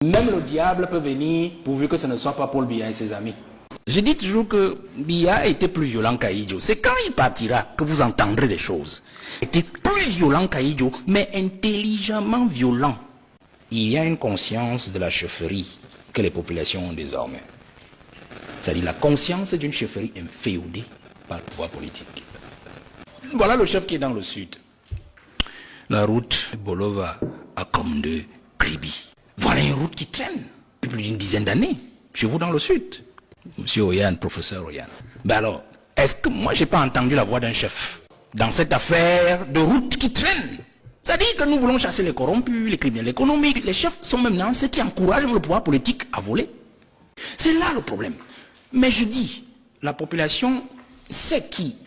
Même le diable peut venir pourvu que ce ne soit pas Paul Biya et ses amis. Je dis toujours que Biya était plus violent qu'Ahidjo. C'est quand il partira que vous entendrez des choses. Il était plus violent qu'Ahidjo, mais intelligemment violent. Il y a une conscience de la chefferie que les populations ont désormais. C'est-à-dire la conscience d'une chefferie inféodée par le pouvoir politique. Voilà le chef qui est dans le sud. La route Bolova à Komde, Kribi. Voilà une route qui traîne depuis plus d'une dizaine d'années chez vous dans le sud. Monsieur Oyan, professeur Oyan. Ben alors, est-ce que moi j'ai pas entendu la voix d'un chef dans cette affaire de route qui traîne? C'est-à-dire que nous voulons chasser les corrompus, les criminels économiques. Les chefs sont maintenant ceux qui encouragent le pouvoir politique à voler. C'est là le problème. Mais je dis, la population sait qui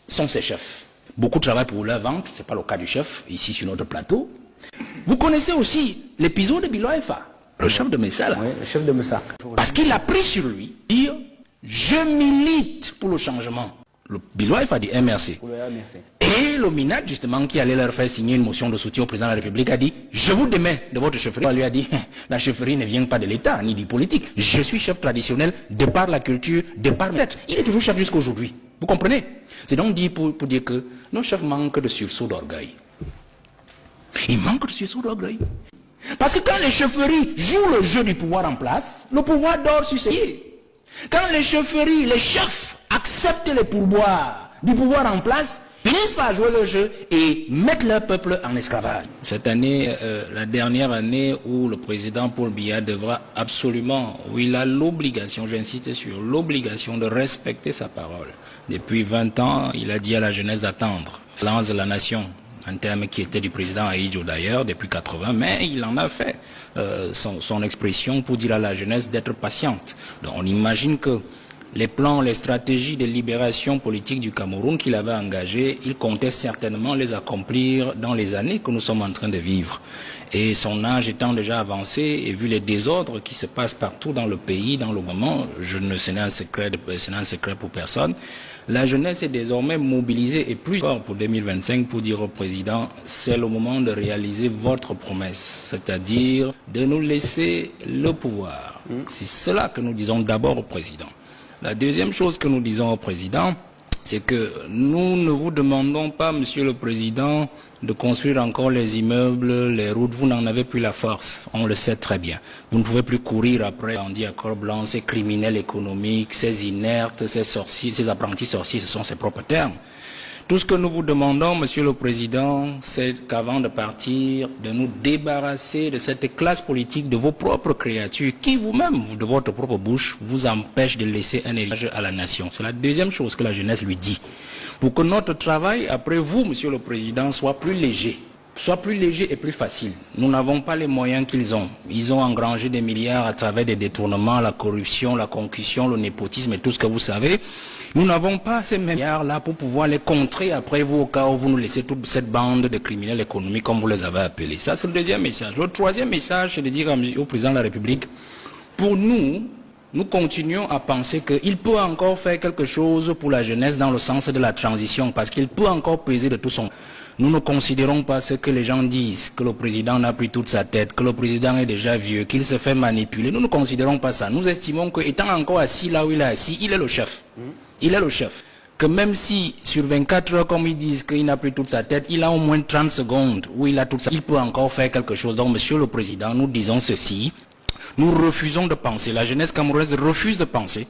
sont ces chefs. Beaucoup travaillent pour leur vente, ce n'est pas le cas du chef, ici sur notre plateau. Vous connaissez aussi l'épisode de Biloifa, le chef de Messa là. Oui, le chef de Messa. Parce qu'il a pris sur lui, dire, je milite pour le changement. Le Biloifa dit MRC. Pour le MRC. Et le MINAC, justement, qui allait leur faire signer une motion de soutien au président de la République, a dit, je vous démets de votre chefferie. On lui a dit, la chefferie ne vient pas de l'État, ni du politique. Je suis chef traditionnel, de par la culture, de par l'être. Il est toujours chef jusqu'à aujourd'hui. Vous comprenez? C'est donc dit pour dire que nos chefs manquent de sursaut d'orgueil. Ils manquent de sursaut d'orgueil. Parce que quand les chefferies jouent le jeu du pouvoir en place, le pouvoir dort sur ses pieds. Quand les chefferies, les chefs acceptent les pourboires du pouvoir en place, finissent par jouer le jeu et mettre leur peuple en esclavage. Cette année, la dernière année où le président Paul Biya devra absolument, où il a l'obligation, j'insiste sur l'obligation de respecter sa parole. Depuis 20 ans, il a dit à la jeunesse d'attendre. Lance de la nation, un terme qui était du président Ahidjo d'ailleurs, depuis 80, mais il en a fait son expression pour dire à la jeunesse d'être patiente. Donc on imagine que les plans, les stratégies de libération politique du Cameroun qu'il avait engagées, il comptait certainement les accomplir dans les années que nous sommes en train de vivre. Et son âge étant déjà avancé, et vu les désordres qui se passent partout dans le pays, dans le moment, ce n'est un secret pour personne, la jeunesse est désormais mobilisée et plus fort pour 2025 pour dire au président, c'est le moment de réaliser votre promesse, c'est-à-dire de nous laisser le pouvoir. C'est cela que nous disons d'abord au président. La deuxième chose que nous disons au président, c'est que nous ne vous demandons pas, monsieur le président, de construire encore les immeubles, les routes. Vous n'en avez plus la force, on le sait très bien. Vous ne pouvez plus courir après, on dit à corps blanc, ces criminels économiques, ces inertes, ces sorciers, ces apprentis sorciers, ce sont ses propres termes. Tout ce que nous vous demandons, monsieur le président, c'est qu'avant de partir, de nous débarrasser de cette classe politique, de vos propres créatures, qui vous-même, de votre propre bouche, vous empêche de laisser un héritage à la nation. C'est la deuxième chose que la jeunesse lui dit. Pour que notre travail, après vous, monsieur le président, soit plus léger et plus facile. Nous n'avons pas les moyens qu'ils ont. Ils ont engrangé des milliards à travers des détournements, la corruption, la concussion, le népotisme et tout ce que vous savez. Nous n'avons pas ces milliards-là pour pouvoir les contrer après vous au cas où vous nous laissez toute cette bande de criminels économiques comme vous les avez appelés. Ça, c'est le deuxième message. Le troisième message, c'est de dire au président de la République, pour nous continuons à penser qu'il peut encore faire quelque chose pour la jeunesse dans le sens de la transition, parce qu'il peut encore peser de tout son... Nous ne considérons pas ce que les gens disent, que le président n'a pris toute sa tête, que le président est déjà vieux, qu'il se fait manipuler. Nous ne considérons pas ça. Nous estimons qu'étant encore assis là où il est assis, il est le chef. Il est le chef. Que même si sur 24 heures, comme ils disent qu'il n'a pris toute sa tête, il a au moins 30 secondes où il a toute sa... Il peut encore faire quelque chose. Donc, monsieur le président, nous disons ceci. Nous refusons de penser, la jeunesse camerounaise refuse de penser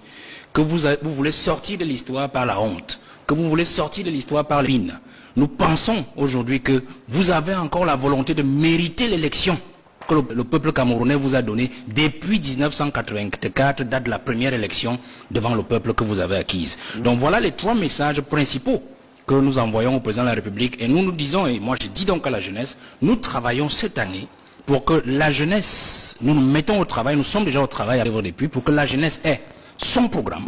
que vous voulez sortir de l'histoire par la honte, que vous voulez sortir de l'histoire par l'ine. Nous pensons aujourd'hui que vous avez encore la volonté de mériter l'élection que le peuple camerounais vous a donnée depuis 1984, date de la première élection devant le peuple que vous avez acquise. Donc voilà les trois messages principaux que nous envoyons au président de la République. Et nous nous disons, et moi je dis donc à la jeunesse, nous travaillons cette année pour que la jeunesse, nous nous mettons au travail, nous sommes déjà au travail depuis, pour que la jeunesse ait son programme,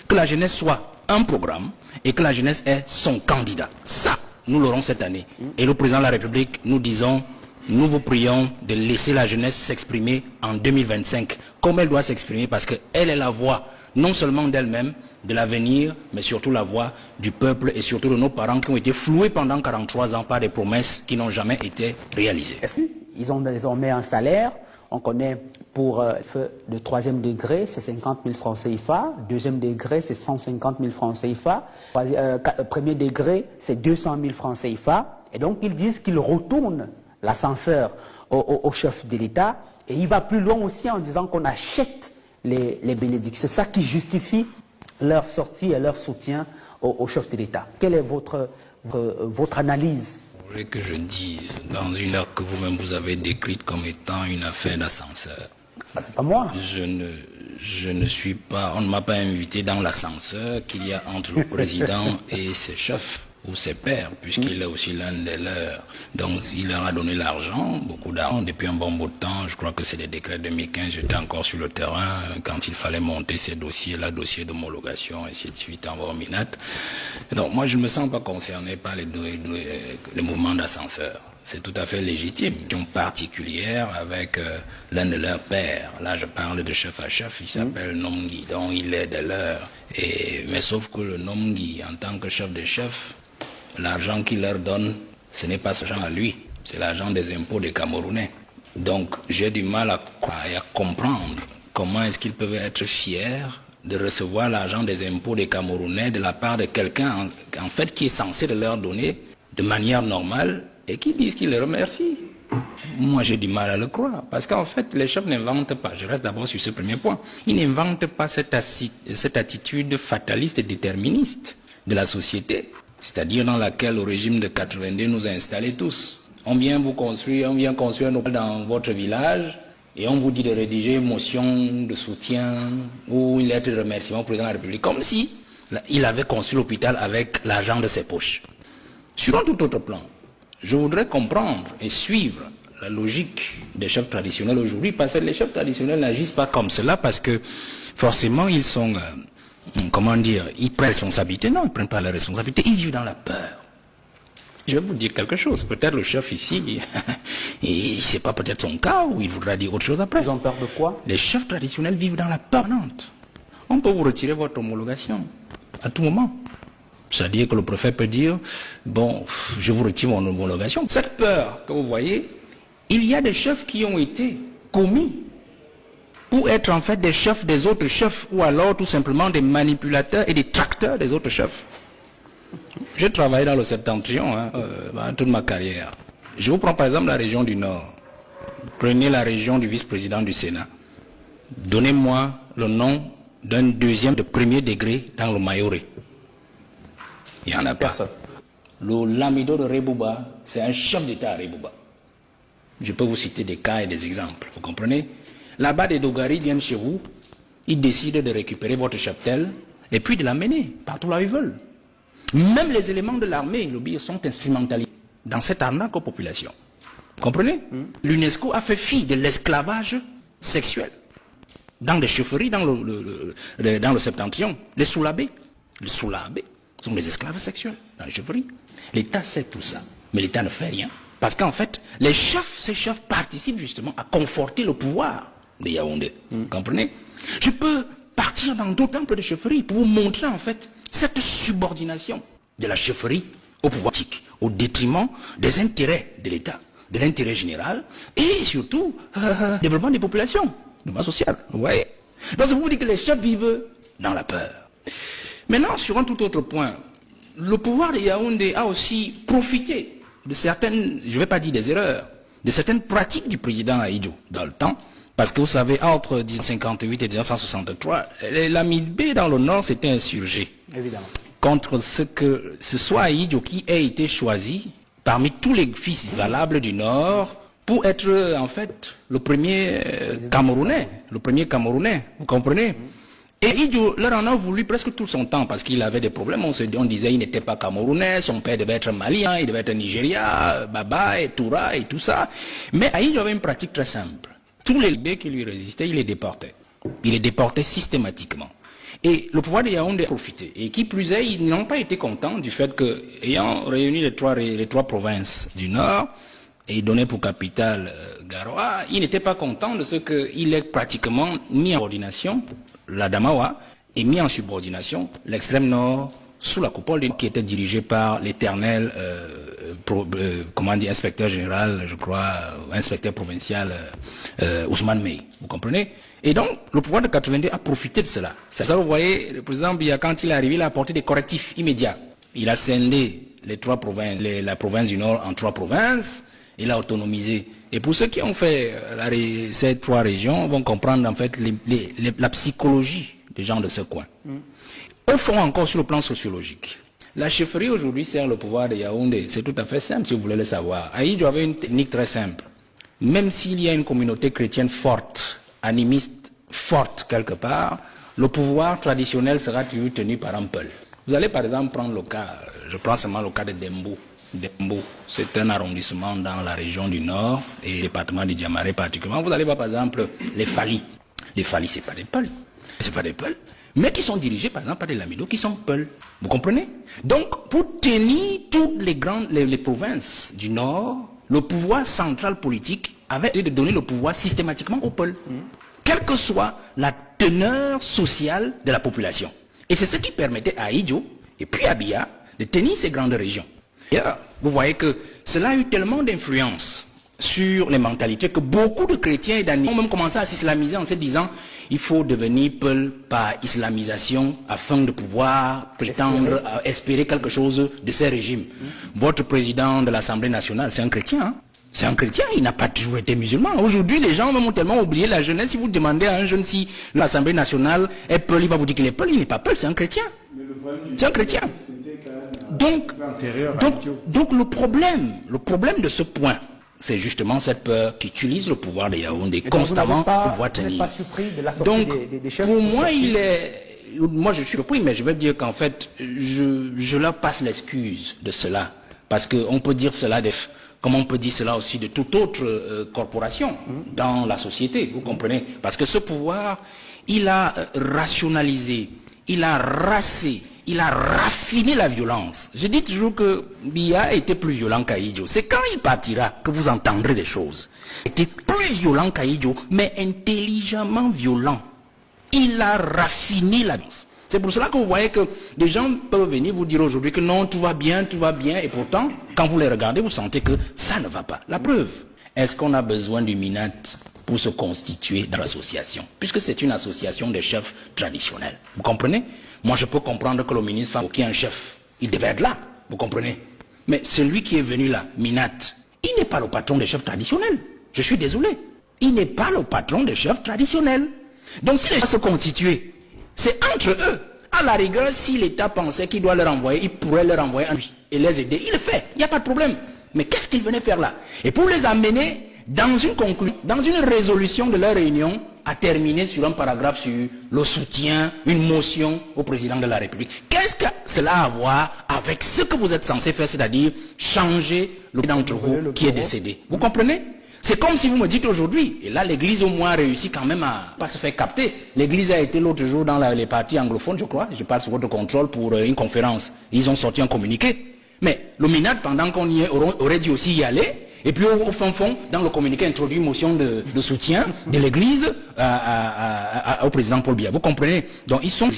que la jeunesse soit un programme et que la jeunesse ait son candidat. Ça, nous l'aurons cette année. Et le président de la République, nous disons, nous vous prions de laisser la jeunesse s'exprimer en 2025, comme elle doit s'exprimer, parce qu'elle est la voix, non seulement d'elle-même, de l'avenir, mais surtout la voix du peuple et surtout de nos parents qui ont été floués pendant 43 ans par des promesses qui n'ont jamais été réalisées. Est-ce qu'ils ont désormais un salaire? On connaît pour le troisième degré, c'est 50 000 francs CFA. Deuxième degré, c'est 150 000 francs CFA. Premier degré, c'est 200 000 francs CFA. Et donc, ils disent qu'ils retournent l'ascenseur au chef de l'État. Et il va plus loin aussi en disant qu'on achète les bénédictions. C'est ça qui justifie leur sortie et leur soutien au chef de l'État. Quelle est votre analyse? Vous voulez que je dise, dans une heure que vous-même vous avez décrite comme étant une affaire d'ascenseur? C'est pas moi. Je ne suis pas, on ne m'a pas invité dans l'ascenseur qu'il y a entre le président et ses chefs ou ses pairs, puisqu'il est aussi l'un des leurs. Donc il leur a donné l'argent, beaucoup d'argent, depuis un bon bout de temps. Je crois que c'est les décrets 2015, j'étais encore sur le terrain quand il fallait monter ces dossiers-là, dossiers d'homologation, ainsi de suite, en Minat. Donc moi je ne me sens pas concerné par les mouvements d'ascenseur. C'est tout à fait légitime. Une particulière avec l'un de leurs pairs. Là, je parle de chef à chef, il s'appelle Nomgui, donc il est de leurs. Mais sauf que le Nomgui, en tant que chef de chef, l'argent qu'il leur donne, ce n'est pas ce argent à lui, c'est l'argent des impôts des Camerounais. Donc, j'ai du mal à comprendre comment est-ce qu'ils peuvent être fiers de recevoir l'argent des impôts des Camerounais de la part de quelqu'un, en fait, qui est censé de leur donner de manière normale, et qui disent qu'il les remercie. Moi, j'ai du mal à le croire, parce qu'en fait, les chefs n'inventent pas. Je reste d'abord sur ce premier point. Ils n'inventent pas cette attitude fataliste et déterministe de la société, c'est-à-dire dans laquelle, au régime de 82, nous a installés tous. On vient vous construire, on vient construire un hôpital dans votre village, et on vous dit de rédiger une motion de soutien ou une lettre de remerciement au président de la République, comme si il avait construit l'hôpital avec l'argent de ses poches. Sur un tout autre plan, je voudrais comprendre et suivre la logique des chefs traditionnels aujourd'hui, parce que les chefs traditionnels n'agissent pas comme cela, parce que forcément ils sont, comment dire, ils prennent la responsabilité. Non, ils ne prennent pas la responsabilité, ils vivent dans la peur. Je vais vous dire quelque chose, peut-être le chef ici, c'est pas peut-être son cas, ou il voudra dire autre chose après. Ils ont peur de quoi? Les chefs traditionnels vivent dans la peur permanente. On peut vous retirer votre homologation à tout moment. C'est-à-dire que le préfet peut dire, bon, je vous retire mon homologation. Cette peur que vous voyez, il y a des chefs qui ont été commis pour être en fait des chefs des autres chefs, ou alors tout simplement des manipulateurs et des tracteurs des autres chefs. J'ai travaillé dans le Septentrion toute ma carrière. Je vous prends par exemple la région du Nord. Prenez la région du vice-président du Sénat. Donnez-moi le nom d'un deuxième de premier degré dans le Mayoré. Il n'y en a pas. Personne. Le Lamido de Rebouba, c'est un chef d'État à Rebouba. Je peux vous citer des cas et des exemples, vous comprenez? Là-bas, des Dogari viennent chez vous, ils décident de récupérer votre cheptel et puis de l'amener partout là où ils veulent. Même les éléments de l'armée, le sont instrumentalisés dans cette arnaque aux populations. Vous comprenez? L'UNESCO a fait fi de l'esclavage sexuel dans les chefferies, dans le Septentrion. Les soulabés sont des esclaves sexuels dans les chefferies. L'État sait tout ça, mais l'État ne fait rien. Parce qu'en fait, ces chefs participent justement à conforter le pouvoir de Yaoundé. Vous comprenez? Je peux partir dans d'autres temples de chefferie pour vous montrer en fait cette subordination de la chefferie au pouvoir politique, au détriment des intérêts de l'État, de l'intérêt général et surtout développement des populations, de base sociale. Vous voyez? Donc ça vous dit que les chefs vivent dans la peur. Maintenant, sur un tout autre point, le pouvoir de Yaoundé a aussi profité de certaines, je ne vais pas dire des erreurs, de certaines pratiques du président Ahidjo dans le temps, parce que vous savez, entre 1958 et 1963, l'Amidbé dans le Nord s'était insurgé. Évidemment. Contre ce soit Ahidjo qui a été choisi parmi tous les fils valables du Nord pour être en fait le premier Camerounais, vous comprenez? Et Ahidjo leur en a voulu presque tout son temps parce qu'il avait des problèmes. On disait qu'il n'était pas camerounais, son père devait être malien, il devait être Nigeria, Baba et Toura et tout ça. Mais Ahidjo avait une pratique très simple. Tous les Libés qui lui résistaient, il les déportait. Il les déportait systématiquement. Et le pouvoir de Yaoundé a profité. Et qui plus est, ils n'ont pas été contents du fait que, ayant réuni les trois provinces du Nord, et donné pour capitale Garoua, ils n'étaient pas contents de ce qu'il ait pratiquement mis en coordination la Damawa et mis en subordination l'extrême nord sous la coupole qui était dirigé par l'éternel inspecteur général, je crois, inspecteur provincial Ousmane Mey. Vous comprenez? Et donc, le pouvoir de 82 a profité de cela. C'est ça, vous voyez, le président Biya, quand il est arrivé, il a apporté des correctifs immédiats. Il a scindé les 3 provinces, la province du Nord en 3 provinces. Il a autonomisé. Et pour ceux qui ont fait ces 3 régions, vont comprendre en fait la psychologie des gens de ce coin. Au fond, encore sur le plan sociologique, la chefferie aujourd'hui sert le pouvoir de Yaoundé. C'est tout à fait simple si vous voulez le savoir. Aïdjo avait une technique très simple. Même s'il y a une communauté chrétienne forte, animiste forte quelque part, le pouvoir traditionnel sera toujours tenu par un peuple. Vous allez par exemple prendre le cas, je prends seulement le cas de Dembo. Dembo, c'est un arrondissement dans la région du Nord et le département du Diamaré particulièrement. Vous allez voir par exemple les Fali. Les Fali, c'est pas des peuples. C'est pas des peuples, mais qui sont dirigés par exemple par des Lamido qui sont peuples. Vous comprenez? Donc, pour tenir toutes les provinces du Nord, le pouvoir central politique avait été de donner le pouvoir systématiquement au peuple, quelle que soit la teneur sociale de la population. Et c'est ce qui permettait à Aïdjo et puis à Biya de tenir ces grandes régions. Et là, vous voyez que cela a eu tellement d'influence sur les mentalités que beaucoup de chrétiens et d'animaux ont même commencé à s'islamiser en se disant il faut devenir peuple par islamisation afin de pouvoir prétendre à espérer quelque chose de ces régimes. Votre président de l'Assemblée nationale, c'est un chrétien. Hein? C'est un chrétien, il n'a pas toujours été musulman. Aujourd'hui, les gens même ont tellement oublié la jeunesse. Si vous demandez à un jeune si l'Assemblée nationale est peul, il va vous dire qu'il est peul, il n'est pas peul, c'est un chrétien. C'est un chrétien. Donc le problème de ce point, c'est justement cette peur qui utilise le pouvoir de Yaoundé constamment pour pouvoir tenir. Donc, pour moi, moi je suis surpris, mais je vais dire qu'en fait, je leur passe l'excuse de cela. Parce qu'on peut dire cela comme on peut dire cela aussi de toute autre corporation dans la société, vous comprenez? Parce que ce pouvoir, il a rationalisé, il a rassé, il a raffiné la violence. Je dis toujours que Biya était plus violent qu'Aïdjo. C'est quand il partira que vous entendrez des choses. Il était plus violent qu'Aïdjo, mais intelligemment violent. Il a raffiné la violence. C'est pour cela que vous voyez que des gens peuvent venir vous dire aujourd'hui que non, tout va bien, et pourtant, quand vous les regardez, vous sentez que ça ne va pas. La preuve, est-ce qu'on a besoin du MINAT pour se constituer dans l'association? Puisque c'est une association des chefs traditionnels. Vous comprenez? Moi, je peux comprendre que le ministre, qui est un chef, il devait être là. Vous comprenez? Mais celui qui est venu là, MINAT, il n'est pas le patron des chefs traditionnels. Je suis désolé. Il n'est pas le patron des chefs traditionnels. Donc, si les gens se constituent, c'est entre eux. À la rigueur, si l'État pensait qu'il doit leur envoyer, il pourrait leur envoyer un lui et les aider. Il le fait, il n'y a pas de problème. Mais qu'est-ce qu'ils venaient faire là? Et pour les amener dans une conclusion, dans une résolution de leur réunion, à terminer sur un paragraphe sur le soutien, une motion au président de la République. Qu'est-ce que cela a à voir avec ce que vous êtes censé faire, c'est-à-dire changer le d'entre vous qui est décédé? Vous comprenez? C'est comme si vous me dites aujourd'hui, et là l'église au moins a réussi quand même à pas se faire capter. L'église a été l'autre jour dans les parties anglophones, je crois, je parle sous votre contrôle pour une conférence. Ils ont sorti un communiqué. Mais le MINAT, pendant qu'on y est, aurait dû aussi y aller. Et puis au fond, dans le communiqué, introduit une motion de soutien de l'église au président Paul Biya. Vous comprenez? Donc ils sont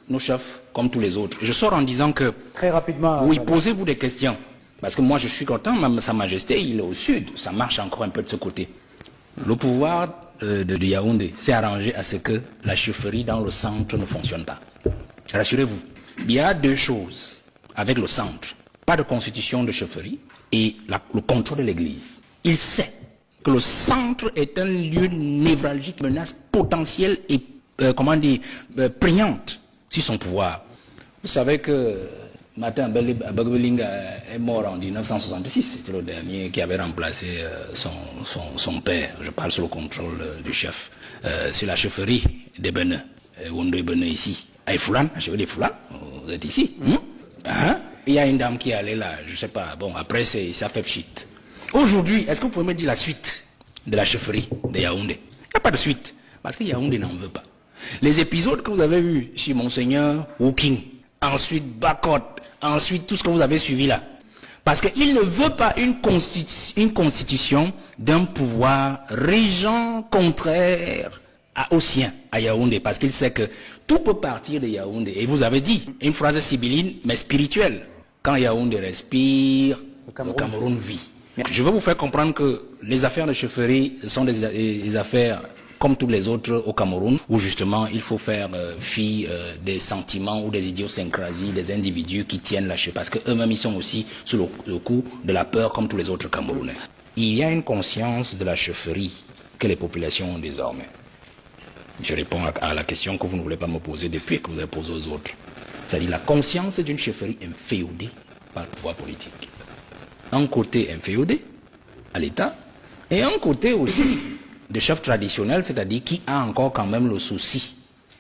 nos chefs comme tous les autres. Je sors en disant que... Très rapidement... Oui, posez-vous des questions. Parce que moi, je suis content, Sa Majesté, il est au sud. Ça marche encore un peu de ce côté. Le pouvoir de Yaoundé s'est arrangé à ce que la chefferie dans le centre ne fonctionne pas. Rassurez-vous. Il y a 2 choses avec le centre. Pas de constitution de chefferie et le contrôle de l'église. Il sait que le centre est un lieu névralgique, menace potentielle et, prégnante sur son pouvoir. Vous savez que Martin Bagbelinga est mort en 1966. C'était le dernier qui avait remplacé son père. Je parle sous le contrôle du chef. C'est la chefferie des Beneux. Wondo est Beneux ici. À Foulan, je veux dire Foulan, vous êtes ici. Il y a une dame qui est allée là, je ne sais pas. Bon, après, ça fait pchit. Aujourd'hui, est-ce que vous pouvez me dire la suite de la chefferie de Yaoundé? Il n'y a pas de suite. Parce que Yaoundé n'en veut pas. Les épisodes que vous avez vus chez Monseigneur Woking, ensuite Bakot, ensuite tout ce que vous avez suivi là. Parce qu'il ne veut pas une constitution d'un pouvoir régent contraire au sien, à Yaoundé, parce qu'il sait que tout peut partir de Yaoundé. Et vous avez dit une phrase sibylline, mais spirituelle. Quand Yaoundé respire, le Cameroun vit. Je veux vous faire comprendre que les affaires de chefferie sont des affaires comme toutes les autres au Cameroun, où justement il faut faire fi des sentiments ou des idiosyncrasies des individus qui tiennent la chefferie, parce qu'eux-mêmes ils sont aussi sous le coup de la peur comme tous les autres Camerounais. Il y a une conscience de la chefferie que les populations ont désormais. Je réponds à la question que vous ne voulez pas me poser depuis que vous avez posé aux autres. C'est-à-dire la conscience d'une chefferie inféodée par le pouvoir politique. Un côté inféodé à l'État et un côté aussi de chef traditionnel, c'est-à-dire qui a encore quand même le souci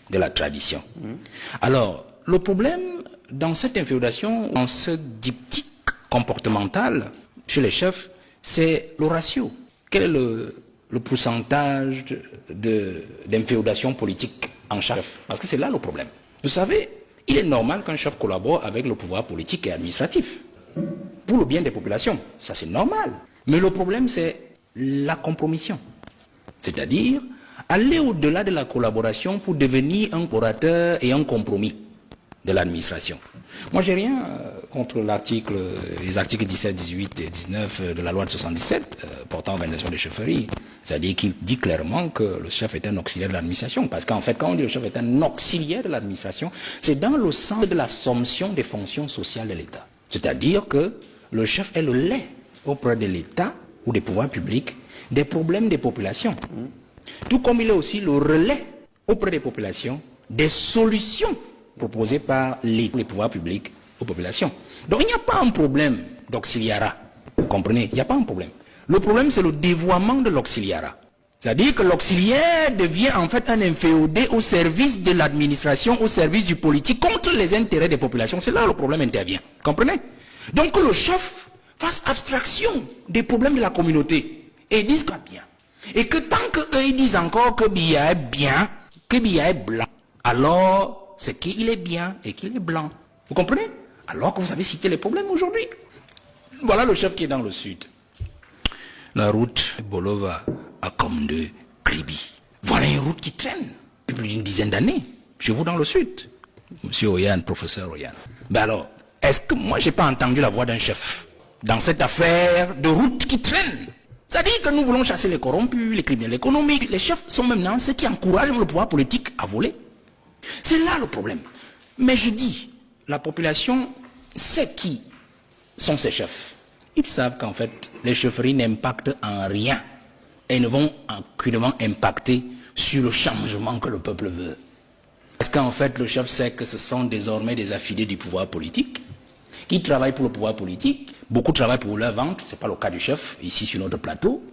de la tradition. Alors, le problème dans cette inféodation, dans ce diptyque comportemental chez les chefs, c'est le ratio. Quel est le pourcentage d'inféodation politique en chef? Parce que c'est là le problème. Vous savez, il est normal qu'un chef collabore avec le pouvoir politique et administratif pour le bien des populations. Ça, c'est normal. Mais le problème, c'est la compromission. C'est-à-dire aller au-delà de la collaboration pour devenir un collaborateur et un compromis de l'administration. Moi, j'ai rien contre les articles 17, 18 et 19 de la loi de 77 portant organisation des chefferies. C'est-à-dire qu'il dit clairement que le chef est un auxiliaire de l'administration. Parce qu'en fait, quand on dit le chef est un auxiliaire de l'administration, c'est dans le sens de l'assomption des fonctions sociales de l'État. C'est-à-dire que le chef est le lait auprès de l'État ou des pouvoirs publics des problèmes des populations. Tout comme il est aussi le relais auprès des populations des solutions proposées par les pouvoirs publics aux populations. Donc il n'y a pas un problème d'auxiliarat. Vous comprenez? Il n'y a pas un problème. Le problème, c'est le dévoiement de l'auxiliarat. C'est-à-dire que l'auxiliaire devient en fait un inféodé au service de l'administration, au service du politique, contre les intérêts des populations. C'est là où le problème intervient. Comprenez? Donc que le chef fasse abstraction des problèmes de la communauté et dise qu'il est bien. Et que tant qu'eux ils disent encore que Biya est bien, que Biya est blanc, alors c'est qu'il est bien et qu'il est blanc. Vous comprenez? Alors que vous avez cité les problèmes aujourd'hui. Voilà le chef qui est dans le sud. La route Bolova à Komde, Kribi. Voilà une route qui traîne depuis plus d'une dizaine d'années chez vous dans le sud. Monsieur Oyan, professeur Oyan. Ben alors, est-ce que moi j'ai pas entendu la voix d'un chef dans cette affaire de route qui traîne? C'est-à-dire que nous voulons chasser les corrompus, les criminels économiques. Les chefs sont maintenant ceux qui encouragent le pouvoir politique à voler. C'est là le problème. Mais je dis, la population sait qui sont ces chefs. Ils savent qu'en fait, les chefferies n'impactent en rien et ne vont aucunement impacter sur le changement que le peuple veut. Parce qu'en fait, le chef sait que ce sont désormais des affiliés du pouvoir politique qui travaillent pour le pouvoir politique. Beaucoup travaillent pour leur ventre, ce n'est pas le cas du chef, ici sur notre plateau.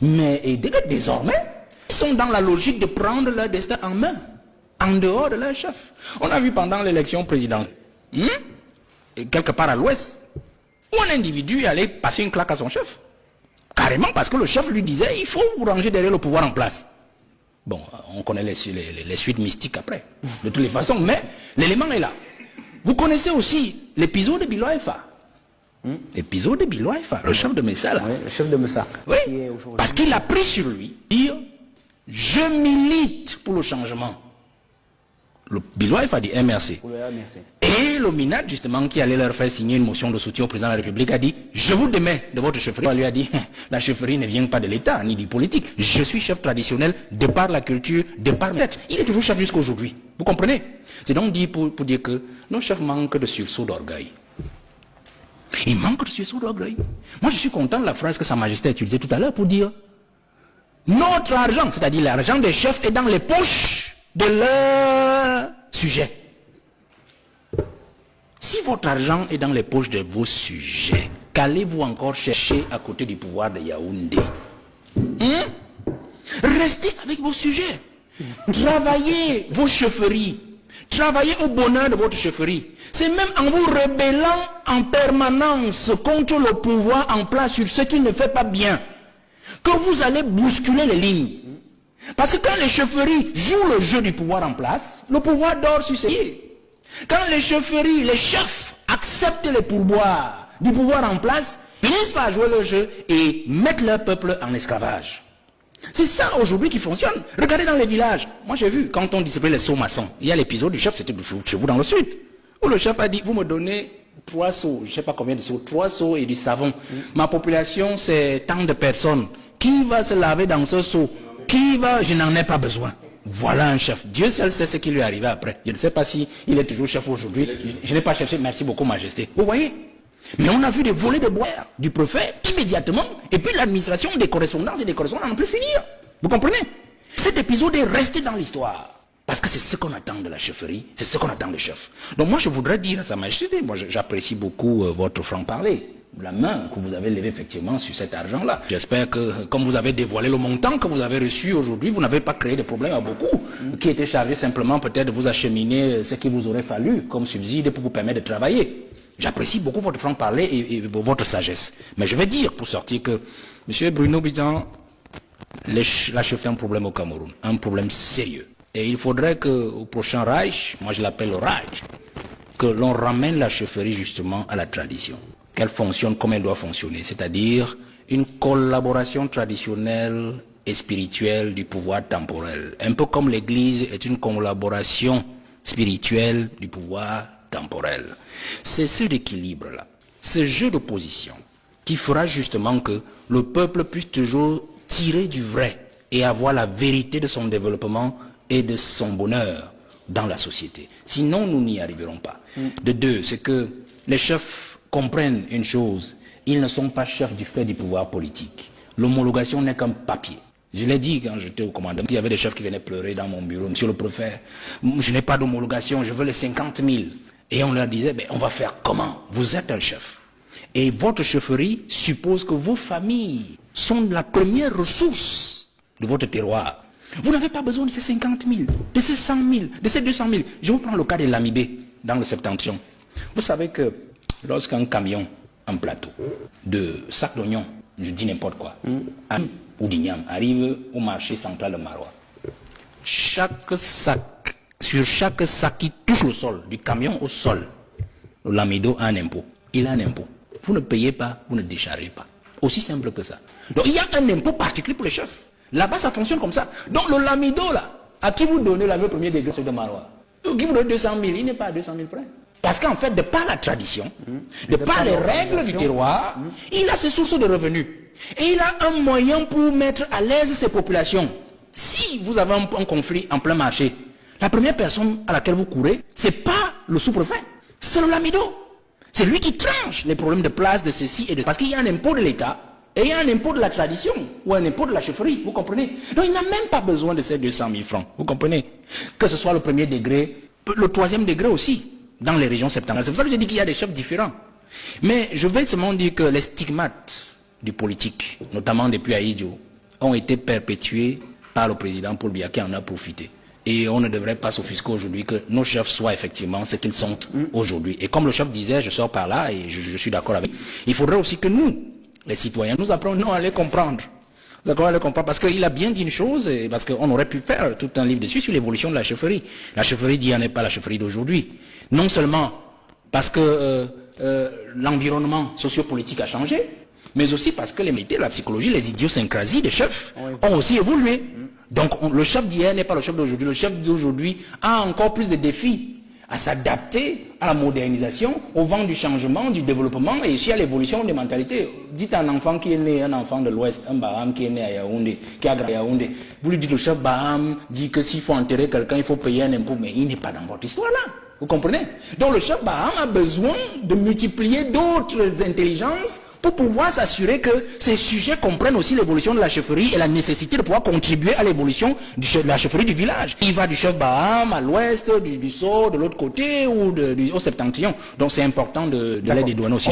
Mais désormais, ils sont dans la logique de prendre leur destin en main, en dehors de leur chef. On a vu pendant l'élection présidentielle, quelque part à l'ouest, où un individu allait passer une claque à son chef. Carrément parce que le chef lui disait, il faut vous ranger derrière le pouvoir en place. Bon, on connaît les suites mystiques après, de toutes les façons, mais l'élément est là. Vous connaissez aussi l'épisode de Biloifa. L'épisode de Biloifa, le chef de Messa là. Oui, le chef de Messa. Oui, parce qu'il a pris sur lui, dire, je milite pour le changement. Le Biloifa dit MRC. Pour le MRC. Et le MINAD, justement, qui allait leur faire signer une motion de soutien au président de la République, a dit, je vous démets de votre chefferie. On lui a dit, la chefferie ne vient pas de l'État, ni du politique. Je suis chef traditionnel de par la culture, de par la tête. Il est toujours chef jusqu'à aujourd'hui. Vous comprenez? C'est donc dit pour dire que nos chefs manquent de sursaut d'orgueil. Ils manquent de sursaut d'orgueil. Moi, je suis content de la phrase que Sa Majesté a utilisée tout à l'heure pour dire, notre argent, c'est-à-dire l'argent des chefs, est dans les poches de leur sujet. Si votre argent est dans les poches de vos sujets, qu'allez-vous encore chercher à côté du pouvoir de Yaoundé? Restez avec vos sujets. Travaillez vos chefferies. Travaillez au bonheur de votre chefferie. C'est même en vous rebellant en permanence contre le pouvoir en place sur ce qui ne fait pas bien que vous allez bousculer les lignes. Parce que quand les chefferies jouent le jeu du pouvoir en place, le pouvoir dort sur ses pieds. Quand les chefferies, les chefs acceptent les pourboires du pouvoir en place, ils finissent par jouer le jeu et mettre leur peuple en esclavage. C'est ça aujourd'hui qui fonctionne. Regardez dans les villages. Moi j'ai vu, quand on distribuait les seaux maçons, il y a l'épisode du chef, c'était chez vous dans le sud, où le chef a dit, vous me donnez 3 seaux, je ne sais pas combien de seaux, 3 seaux et du savon. Ma population c'est tant de personnes. Qui va se laver dans ce seau? Qui va? Je n'en ai pas besoin. Voilà un chef. Dieu seul sait ce qui lui est arrivé après. Je ne sais pas si il est toujours chef aujourd'hui. Je n'ai pas cherché. Merci beaucoup, Majesté. Vous voyez? Mais on a vu des volets de bois du préfet immédiatement. Et puis l'administration des correspondances et des correspondants n'ont plus finir. Vous comprenez? Cet épisode est resté dans l'histoire. Parce que c'est ce qu'on attend de la chefferie. C'est ce qu'on attend des chefs. Donc moi, je voudrais dire à Sa Majesté, moi j'apprécie beaucoup votre franc-parler. La main que vous avez levée effectivement sur cet argent-là. J'espère que, comme vous avez dévoilé le montant que vous avez reçu aujourd'hui, vous n'avez pas créé de problème à beaucoup, qui étaient chargés simplement peut-être de vous acheminer ce qu'il vous aurait fallu comme subside pour vous permettre de travailler. J'apprécie beaucoup votre franc-parler et votre sagesse. Mais je vais dire, pour sortir, que M. Bruno Abidjan, la chefferie a un problème au Cameroun, un problème sérieux. Et il faudrait qu'au prochain Reich, moi je l'appelle le Reich, que l'on ramène la chefferie justement à la tradition. Qu'elle fonctionne comme elle doit fonctionner, c'est-à-dire une collaboration traditionnelle et spirituelle du pouvoir temporel. Un peu comme l'Église est une collaboration spirituelle du pouvoir temporel. C'est cet équilibre-là, ce jeu d'opposition, qui fera justement que le peuple puisse toujours tirer du vrai et avoir la vérité de son développement et de son bonheur dans la société. Sinon, nous n'y arriverons pas. De deux, c'est que les chefs comprennent une chose, ils ne sont pas chefs du fait du pouvoir politique. L'homologation n'est qu'un papier. Je l'ai dit quand j'étais au commandement, il y avait des chefs qui venaient pleurer dans mon bureau. Monsieur le préfet, je n'ai pas d'homologation, je veux les 50 000. Et on leur disait, on va faire comment? Vous êtes un chef. Et votre chefferie suppose que vos familles sont la première ressource de votre terroir. Vous n'avez pas besoin de ces 50 000, de ces 100 000, de ces 200 000. Je vous prends le cas de Lamibé, dans le Septentrion. Vous savez que lorsqu'un camion, un plateau de sacs d'oignons, je dis n'importe quoi, ou d'igname, arrive au marché central de Marois, sur chaque sac qui touche le sol, du camion au sol, le lamido a un impôt. Il a un impôt. Vous ne payez pas, vous ne déchargez pas. Aussi simple que ça. Donc il y a un impôt particulier pour les chefs. Là-bas, ça fonctionne comme ça. Donc le lamido, là, à qui vous donnez la premier degré de Marois, qui vous donne 200 000, il n'est pas à 200 000 près. Parce qu'en fait, de par la tradition, de par les règles du terroir, il a ses sources de revenus. Et il a un moyen pour mettre à l'aise ses populations. Si vous avez un conflit en plein marché, la première personne à laquelle vous courez, ce n'est pas le sous-préfet, c'est le lamido. C'est lui qui tranche les problèmes de place, de ceci et de... Parce qu'il y a un impôt de l'État et il y a un impôt de la tradition ou un impôt de la chefferie, vous comprenez? Donc il n'a même pas besoin de ces 200 000 francs, vous comprenez? Que ce soit le premier degré, le troisième degré aussi, dans les régions septentrionales. C'est pour ça que je dis qu'il y a des chefs différents. Mais je vais seulement dire que les stigmates du politique, notamment depuis Aïdjo, ont été perpétués par le président Paul Biya qui en a profité. Et on ne devrait pas s'offusquer aujourd'hui que nos chefs soient effectivement ce qu'ils sont aujourd'hui. Et comme le chef disait, je sors par là et je suis d'accord avec lui, il faudrait aussi que nous, les citoyens, nous apprenions à les comprendre. D'accord, à les comprendre. Parce qu'il a bien dit une chose, et parce qu'on aurait pu faire tout un livre dessus sur l'évolution de la chefferie. La chefferie d'hier n'est pas la chefferie d'aujourd'hui. Non seulement parce que l'environnement sociopolitique a changé, mais aussi parce que les métiers, la psychologie, les idiosyncrasies des chefs ont aussi évolué. Donc le chef d'hier n'est pas le chef d'aujourd'hui. Le chef d'aujourd'hui a encore plus de défis à s'adapter à la modernisation, au vent du changement, du développement et aussi à l'évolution des mentalités. Dites à un enfant qui est né, un enfant de l'Ouest, un Baham qui est né à Yaoundé, qui a grandi à Yaoundé, vous lui dites le chef Baham dit que s'il faut enterrer quelqu'un, il faut payer un impôt, mais il n'est pas dans votre histoire là. Vous comprenez? Donc le chef Baham a besoin de multiplier d'autres intelligences pour pouvoir s'assurer que ces sujets comprennent aussi l'évolution de la chefferie et la nécessité de pouvoir contribuer à l'évolution de la chefferie du village. Il va du chef Baham à l'ouest, du Bissau, de l'autre côté ou au septentrion. Donc c'est important de l'aide des douanes aussi.